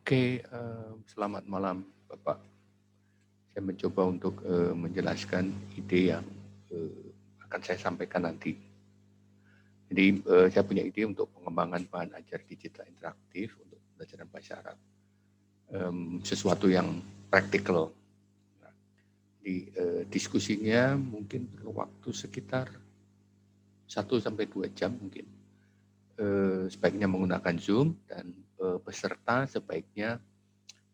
Oke, selamat malam Bapak. Saya mencoba untuk menjelaskan ide yang akan saya sampaikan nanti. Jadi saya punya ide untuk pengembangan bahan ajar digital interaktif untuk pembelajaran bahasa Arab. Sesuatu yang praktikal. Nah, di diskusinya mungkin perlu waktu sekitar 1 sampai 2 jam mungkin. Sebaiknya menggunakan Zoom dan peserta sebaiknya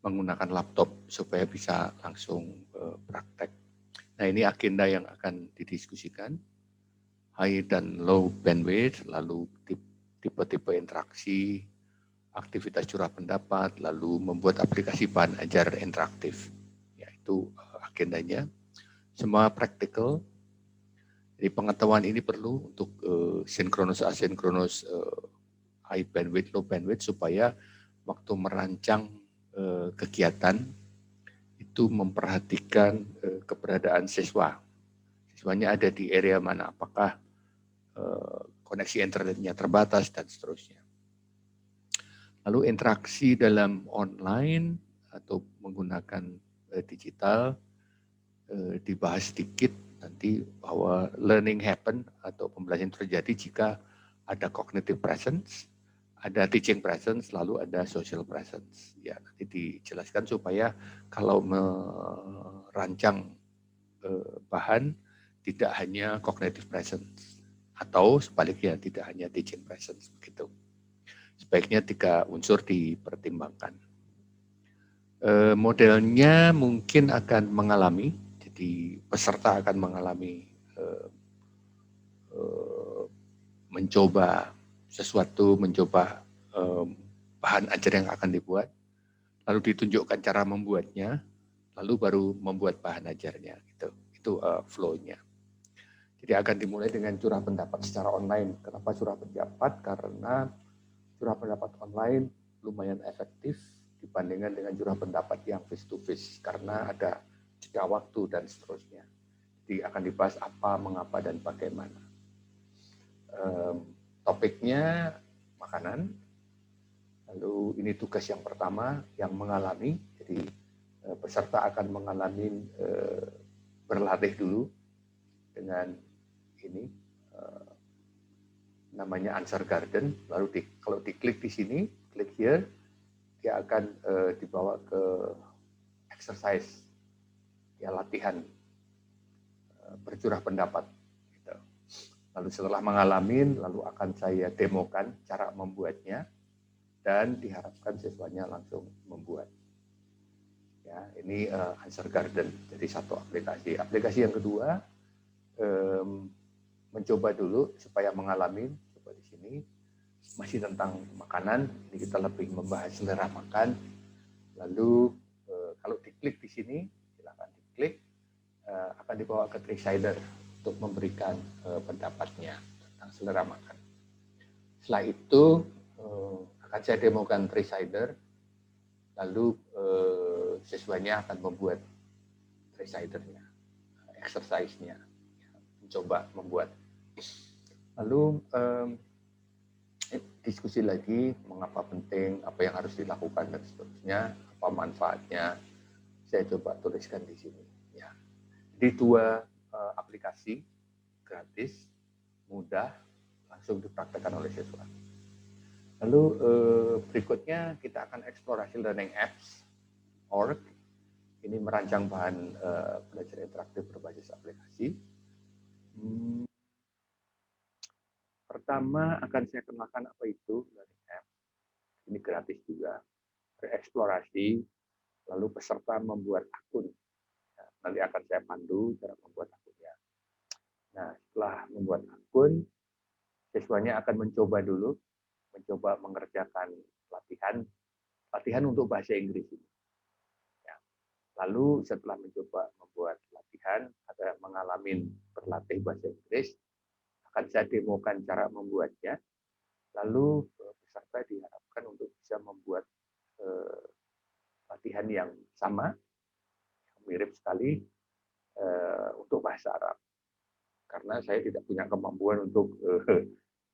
menggunakan laptop supaya bisa langsung praktek. Nah, ini agenda yang akan didiskusikan, high dan low bandwidth, lalu tipe-tipe interaksi, aktivitas curah pendapat, lalu membuat aplikasi bahan ajar interaktif. Ya, itu agendanya. Semua praktikal. Jadi pengetahuan ini perlu untuk sinkronus asinkronus, high bandwidth, low bandwidth, supaya waktu merancang kegiatan itu memperhatikan keberadaan siswa. Siswanya ada di area mana, apakah koneksi internetnya terbatas, dan seterusnya. Lalu interaksi dalam online atau menggunakan digital dibahas sedikit nanti, bahwa learning happen atau pembelajaran terjadi jika ada cognitive presence, ada teaching presence, lalu ada social presence. Ya, nanti dijelaskan supaya kalau merancang bahan tidak hanya cognitive presence atau sebaliknya tidak hanya teaching presence begitu. Sebaiknya 3 unsur dipertimbangkan. Modelnya mungkin akan mengalami, jadi peserta akan mengalami mencoba sesuatu, mencoba bahan ajar yang akan dibuat, lalu ditunjukkan cara membuatnya, lalu baru membuat bahan ajarnya gitu. Itu flow-nya. Jadi akan dimulai dengan curah pendapat secara online. Kenapa curah pendapat? Karena curah pendapat online lumayan efektif dibandingkan dengan curah pendapat yang face to face, karena ada jeda waktu dan seterusnya. Jadi akan dibahas apa, mengapa, dan bagaimana. Topiknya makanan. Lalu ini tugas yang pertama yang mengalami. Jadi peserta akan mengalami berlatih dulu dengan ini namanya answer garden. Lalu kalau diklik di sini, klik here, dia akan dibawa ke exercise, ya, latihan bercurah pendapat. Gitu. Lalu setelah mengalami, lalu akan saya demokan cara membuatnya, dan diharapkan siswanya langsung membuat. Ya, ini answer garden, jadi satu aplikasi. Aplikasi yang kedua, mencoba dulu supaya mengalami. Coba di sini masih tentang makanan. Ini kita lebih membahas selera makan. Lalu kalau diklik di sini, silakan diklik, akan dibawa ke Tricider untuk memberikan pendapatnya tentang selera makan. Setelah itu akan saya demokan Tricider, lalu siswanya akan membuat Tricidernya, exercise-nya, mencoba membuat. Lalu diskusi lagi mengapa penting, apa yang harus dilakukan, dan seterusnya, apa manfaatnya. Saya coba tuliskan di sini. Ya. Jadi 2 aplikasi gratis, mudah, langsung dipraktekkan oleh siswa. Lalu berikutnya kita akan eksplorasi learning apps org. Ini merancang bahan belajar interaktif berbasis aplikasi. Pertama akan saya kenalkan apa itu learning apps. Ini gratis juga. Bereksplorasi, lalu peserta membuat akun. Ya, nanti akan saya pandu cara membuat akunnya. Nah, setelah membuat akun, siswanya akan mencoba dulu, mencoba mengerjakan latihan untuk bahasa Inggris ini. Ya. Lalu setelah mencoba membuat latihan, ada mengalami berlatih bahasa Inggris, akan saya demokan cara membuatnya. Lalu peserta diharapkan untuk bisa membuat latihan yang sama, mirip sekali untuk bahasa Arab. Karena saya tidak punya kemampuan untuk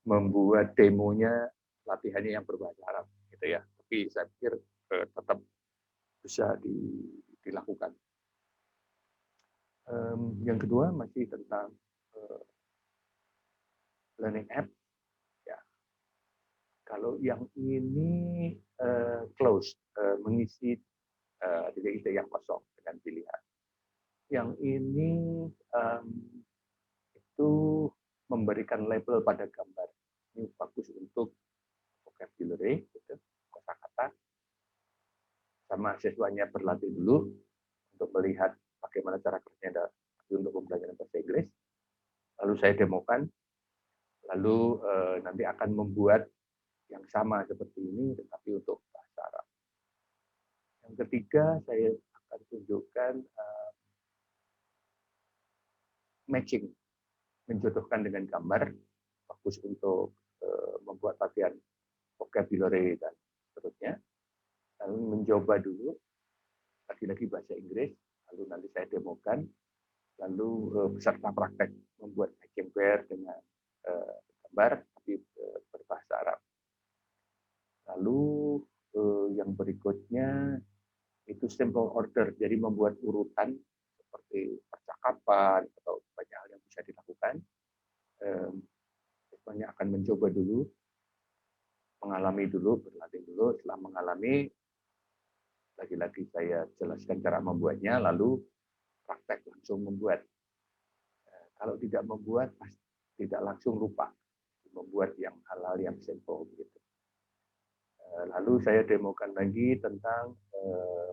membuat demonya latihannya yang berbahasa Arab, gitu ya. Tapi saya pikir tetap bisa dilakukan. Yang kedua masih tentang learning app. Ya, kalau yang ini close, mengisi ide-ide yang kosong dengan pilihan. Yang ini itu memberikan label pada gambar. Ini bagus untuk vocabulary, gitu, kosakata. Sama siswanya berlatih dulu untuk melihat bagaimana cara kerjanya untuk pembelajaran bahasa Inggris. Lalu saya demokan, lalu nanti akan membuat yang sama seperti ini, tetapi untuk bahasa Arab. Yang ketiga, saya akan tunjukkan matching, menjodohkan dengan gambar, bagus untuk membuat latihan vocabulary dan seterusnya. Lalu mencoba dulu, lagi-lagi bahasa Inggris, lalu nanti saya demokan, lalu beserta praktek membuat matching pair dengan gambar, tapi berbahasa Arab. Lalu yang berikutnya itu simple order, jadi membuat urutan seperti percakapan atau banyak hal yang bisa dilakukan. Semuanya akan mencoba dulu, mengalami dulu, berlatih dulu. Setelah mengalami, lagi-lagi saya jelaskan cara membuatnya, lalu praktek langsung membuat. Kalau tidak membuat, tidak langsung lupa membuat yang hal-hal yang simple begitu. Lalu saya demokan lagi tentang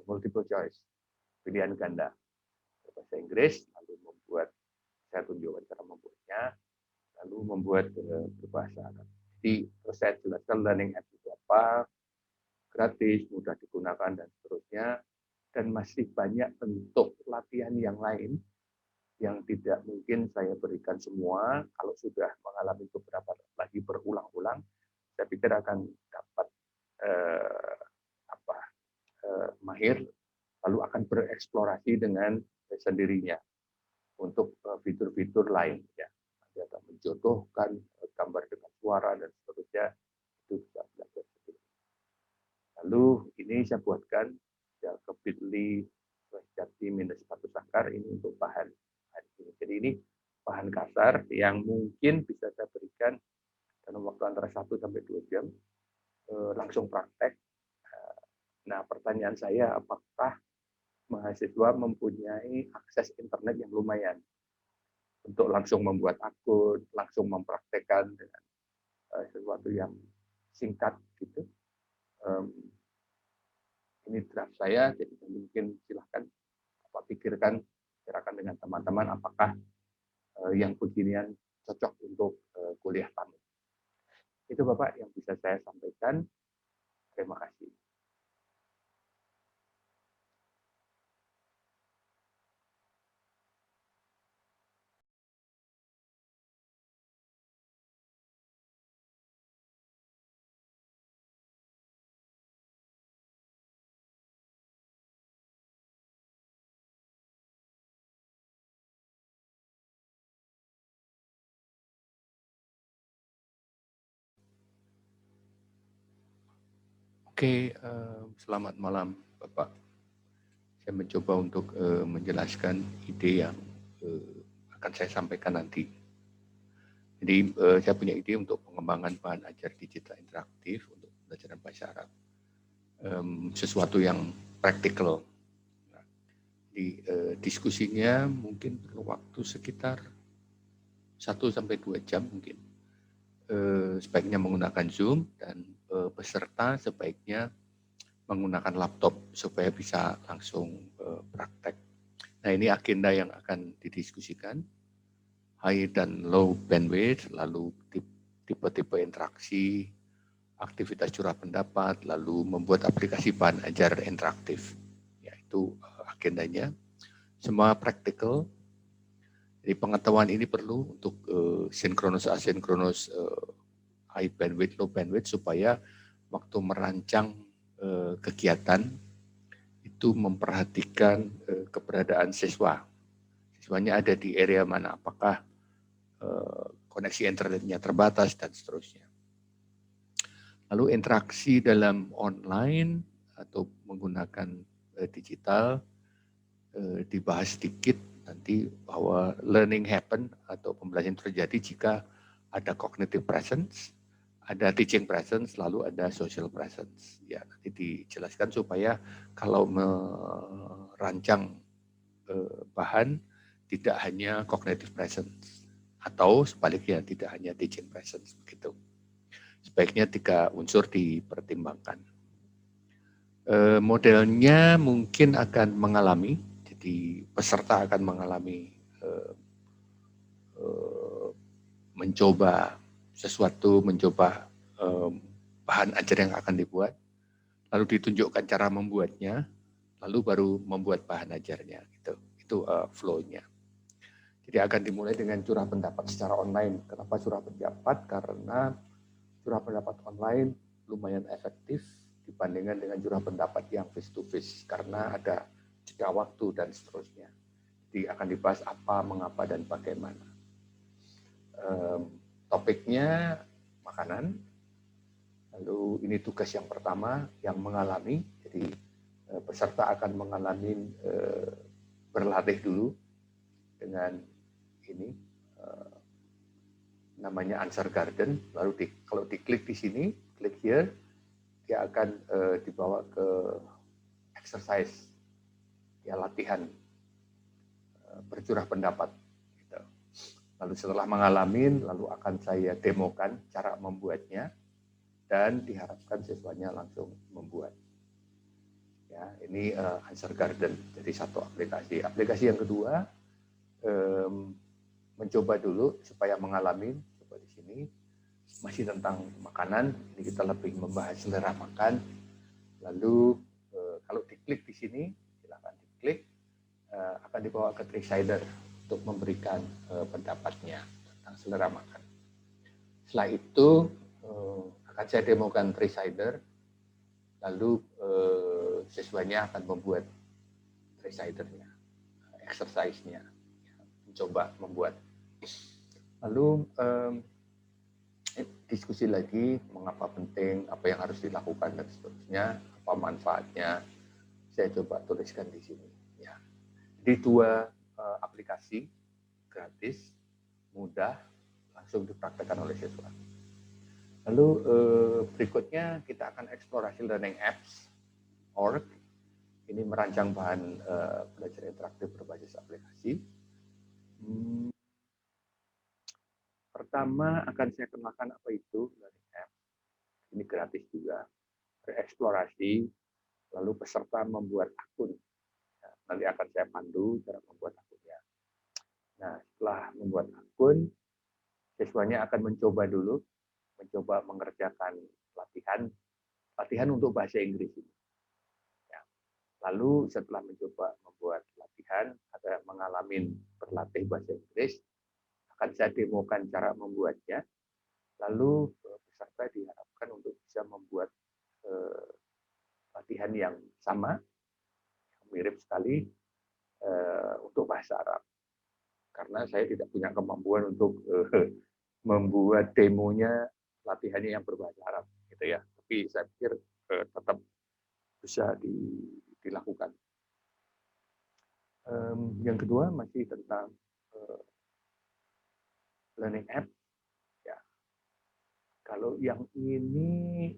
multiple choice, pilihan ganda bahasa Inggris, lalu membuat, saya tunjukkan cara membuatnya, lalu membuat berbahasa Arab. Jadi terus saya jelaskan learning app itu apa, gratis, mudah digunakan dan seterusnya, dan masih banyak bentuk latihan yang lain yang tidak mungkin saya berikan semua. Kalau sudah mengalami beberapa lagi berulang-ulang, saya pikir akan dapat mahir, lalu akan bereksplorasi dengan sendirinya untuk fitur-fitur lain. Ya, nanti akan menjodohkan gambar dengan suara dan seterusnya, itu bisa belajar sendiri. Lalu ini saya buatkan ya ke bit.ly/jati-1 ini untuk bahan ini. Jadi ini bahan kasar yang mungkin bisa saya berikan dalam waktu antara 1 sampai 2 jam, langsung praktek. Nah, pertanyaan saya, apakah mahasiswa mempunyai akses internet yang lumayan untuk langsung membuat akun, langsung mempraktekkan dengan sesuatu yang singkat gitu. Ini draft saya, jadi mungkin silahkan pikirkan, bicarakan dengan teman-teman apakah yang beginian cocok untuk kuliah tamu. Itu Bapak yang bisa saya sampaikan. Terima kasih. Oke, selamat malam Bapak. Saya mencoba untuk menjelaskan ide yang akan saya sampaikan nanti. Jadi saya punya ide untuk pengembangan bahan ajar digital interaktif untuk pembelajaran bahasa Arab. Sesuatu yang praktikal. Di diskusinya mungkin perlu waktu sekitar 1-2 jam mungkin. Sebaiknya menggunakan Zoom dan peserta sebaiknya menggunakan laptop supaya bisa langsung praktek. Nah, ini agenda yang akan didiskusikan. High dan low bandwidth, lalu tipe-tipe interaksi, aktivitas curah pendapat, lalu membuat aplikasi bahan ajar interaktif. Ya, itu agendanya. Semua praktikal. Jadi pengetahuan ini perlu untuk sinkronus asinkronus, high bandwidth, low bandwidth, supaya waktu merancang kegiatan itu memperhatikan keberadaan siswa. Siswanya ada di area mana, apakah koneksi internetnya terbatas dan seterusnya. Lalu interaksi dalam online atau menggunakan digital, dibahas sedikit nanti bahwa learning happen atau pembelajaran terjadi jika ada cognitive presence, ada teaching presence, lalu ada social presence. Ya, nanti dijelaskan supaya kalau merancang bahan tidak hanya cognitive presence atau sebaliknya tidak hanya teaching presence begitu. Sebaiknya 3 unsur dipertimbangkan. Modelnya mungkin akan mengalami, jadi peserta akan mengalami mencoba sesuatu, mencoba bahan ajar yang akan dibuat, lalu ditunjukkan cara membuatnya, lalu baru membuat bahan ajarnya. Gitu. Itu flow-nya. Jadi akan dimulai dengan curah pendapat secara online. Kenapa curah pendapat? Karena curah pendapat online lumayan efektif dibandingkan dengan curah pendapat yang face to face karena ada jeda waktu dan seterusnya. Jadi akan dibahas apa, mengapa, dan bagaimana. Topiknya makanan. Lalu ini tugas yang pertama yang mengalami. Jadi peserta akan mengalami berlatih dulu dengan ini namanya answer garden. Lalu kalau diklik di sini, klik here, dia akan dibawa ke exercise, ya latihan bercurah pendapat. Gitu. Lalu setelah mengalami, lalu akan saya demokan cara membuatnya dan diharapkan siswanya langsung membuat. Ya, ini answer garden, jadi satu aplikasi. Aplikasi yang kedua mencoba dulu supaya mengalami. Coba di sini masih tentang makanan. Ini kita lebih membahas selera makan. Lalu kalau diklik di sini, silakan diklik, akan dibawa ke Tricider untuk memberikan pendapatnya tentang selera makan. Setelah itu akan saya demokan Tricider, lalu siswanya akan membuat Tricidernya, exercise-nya, mencoba membuat. Lalu diskusi lagi mengapa penting, apa yang harus dilakukan dan seterusnya, apa manfaatnya. Saya coba tuliskan di sini. Ya. Jadi 2 aplikasi gratis, mudah, langsung dipraktekkan oleh siswa. Lalu berikutnya kita akan eksplorasi learning apps org. Ini merancang bahan belajar interaktif berbasis aplikasi. Pertama akan saya kenalkan apa itu learning apps. Ini gratis juga. Bereksplorasi, lalu peserta membuat akun. Nanti akan saya pandu cara membuat akunnya. Nah, setelah membuat akun, siswanya akan mencoba dulu, mencoba mengerjakan latihan untuk bahasa Inggris. Ya. Lalu setelah mencoba membuat latihan, ada mengalami berlatih bahasa Inggris, akan saya demokan cara membuatnya. Lalu peserta diharapkan untuk bisa membuat latihan yang sama, mirip sekali untuk bahasa Arab. Karena saya tidak punya kemampuan untuk membuat demonya latihannya yang berbahasa Arab, gitu ya. Tapi saya pikir tetap bisa dilakukan. Yang kedua masih tentang learning app. Ya. Kalau yang ini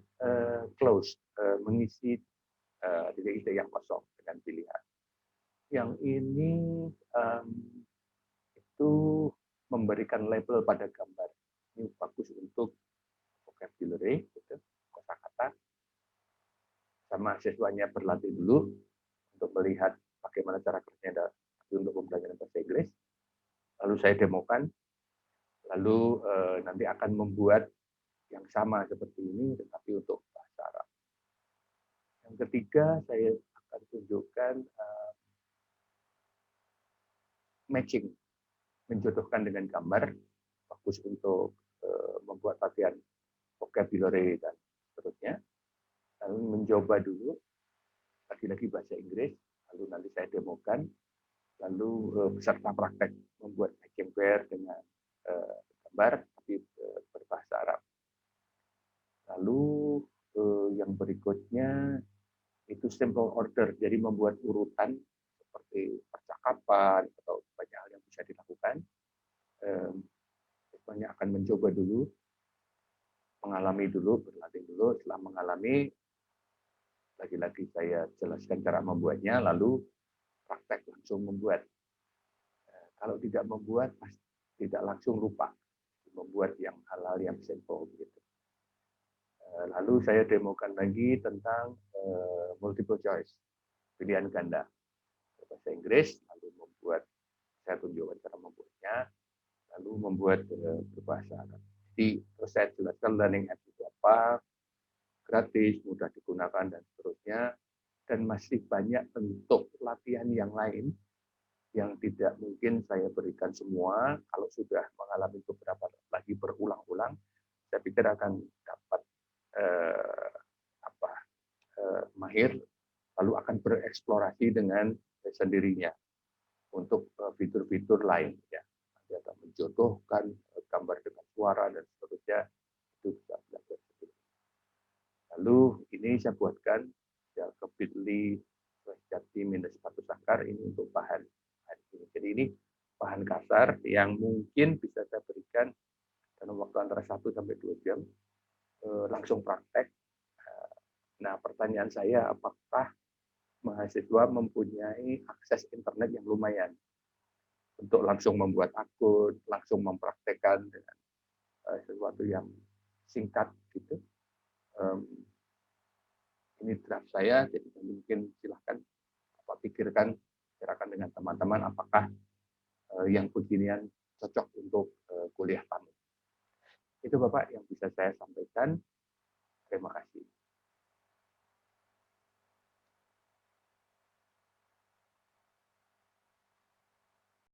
closed, mengisi ide-ide yang kosong dengan pilihan. Yang ini itu memberikan label pada gambar. Ini bagus untuk vocabulary, gitu, kosakata. Sama siswanya berlatih dulu untuk melihat bagaimana cara kerjanya untuk pembelajaran bahasa Inggris. Lalu saya demokan, lalu nanti akan membuat yang sama seperti ini, tetapi untuk bahasa Arab. Yang ketiga, saya akan tunjukkan matching, menjodohkan dengan gambar, bagus untuk membuat latihan vocabulary dan seterusnya. Lalu mencoba dulu, lagi-lagi bahasa Inggris, lalu nanti saya demokan, lalu peserta praktek membuat matching pair dengan gambar, tapi berbahasa Arab. Lalu yang berikutnya Itu simple order, jadi membuat urutan seperti percakapan atau banyak hal yang bisa dilakukan. Semuanya akan mencoba dulu, mengalami dulu, berlatih dulu. Setelah mengalami, lagi-lagi saya jelaskan cara membuatnya, lalu praktek langsung membuat. Kalau tidak membuat, pasti tidak langsung lupa membuat yang hal-hal yang simple begitu. Lalu saya demokan lagi tentang multiple choice, pilihan ganda bahasa Inggris, lalu membuat, saya tunjukkan cara membuatnya, lalu membuat berbahasa Arab. Jadi terus saya jelaskan learning apps itu apa, gratis, mudah digunakan dan seterusnya, dan masih banyak bentuk latihan yang lain yang tidak mungkin saya berikan semua. Kalau sudah mengalami beberapa lagi berulang-ulang, saya pikir akan dapat mahir, lalu akan bereksplorasi dengan sendirinya untuk fitur-fitur lain. Ya, nanti akan menjodohkan gambar dengan suara dan seterusnya, itu bisa belajar sendiri. Lalu ini saya buatkan ya ke bit.ly/jati-1 ini untuk bahan hari ini. Jadi ini bahan kasar yang mungkin bisa saya berikan dalam waktu antara 1 sampai 2 jam, langsung praktek. Nah, pertanyaan saya, apakah mahasiswa mempunyai akses internet yang lumayan untuk langsung membuat akun, langsung mempraktekkan dengan sesuatu yang singkat gitu. Ini draft saya, jadi mungkin silahkan pikirkan, bicarakan dengan teman-teman apakah yang beginian cocok untuk kuliah tamu. Itu Bapak yang bisa saya sampaikan.